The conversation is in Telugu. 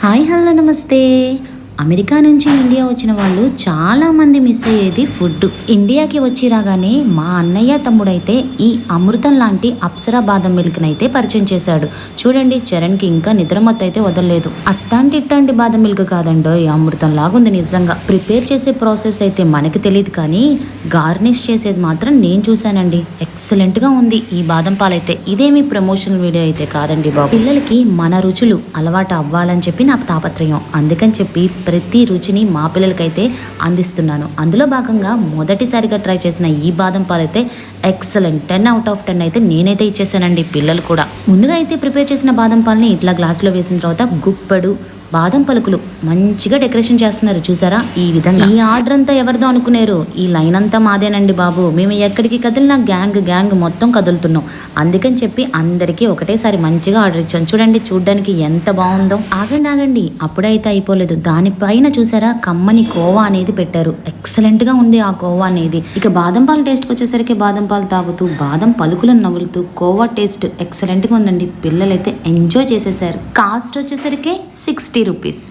హాయ్ హలో నమస్తే. అమెరికా నుంచి ఇండియా వచ్చిన వాళ్ళు చాలామంది మిస్ అయ్యేది ఫుడ్. ఇండియాకి వచ్చి రాగానే మా అన్నయ్య తమ్ముడైతే ఈ అమృతం లాంటి అప్సరా బాదం మిల్క్ని అయితే పరిచయం చేశాడు. చూడండి, చరణ్కి ఇంకా నిద్రమత్తు అయితే వదలలేదు. ఇట్లాంటి బాదం మిల్క్ కాదండో, ఈ అమృతం లాగుంది నిజంగా. ప్రిపేర్ చేసే ప్రాసెస్ అయితే మనకి తెలియదు, కానీ గార్నిష్ చేసేది మాత్రం నేను చూశానండి. ఎక్సలెంట్గా ఉంది ఈ బాదం పాలైతే. ఇదేమి ప్రమోషనల్ వీడియో అయితే కాదండి బాబు. పిల్లలకి మన రుచులు అలవాటు అవ్వాలని చెప్పి నాకు తాపత్రయం. అందుకని చెప్పి ప్రతి రుచిని మా పిల్లలకైతే అందిస్తున్నాను. అందులో భాగంగా మొదటిసారిగా ట్రై చేసిన ఈ బాదం పాలు అయితే ఎక్సలెంట్. 10/10 అయితే నేనైతే ఇచ్చేసానండి. పిల్లలు కూడా ముందుగా అయితే ప్రిపేర్ చేసిన బాదం పాలని ఇట్లా గ్లాసులో వేసిన తర్వాత గుప్పెడు బాదం పలుకులు మంచిగా డెకరేషన్ చేస్తున్నారు. చూసారా ఈ విధంగా. ఈ ఆర్డర్ అంతా ఎవరిదో అనుకున్నారు, ఈ లైన్ అంతా మాదేనండి బాబు. మేము ఎక్కడికి కదిలినా గ్యాంగ్ మొత్తం కదులుతున్నాం. అందుకని చెప్పి అందరికీ ఒకటేసారి మంచిగా ఆర్డర్ ఇచ్చాను. చూడండి, చూడ్డానికి ఎంత బాగుందో. ఆగండి, అప్పుడైతే అయిపోలేదు. దానిపైన చూసారా కమ్మని కోవా అనేది పెట్టారు. ఎక్సలెంట్ గా ఉంది ఆ కోవా అనేది. ఇక బాదం పాలు టేస్ట్కి వచ్చేసరికి బాదం పాలు తాగుతూ బాదం పలుకులను నవ్వులుతూ కోవా టేస్ట్ ఎక్సలెంట్ గా ఉందండి. పిల్లలైతే ఎంజాయ్ చేసేసారు. కాస్ట్ వచ్చేసరికి 60 రూపీస్.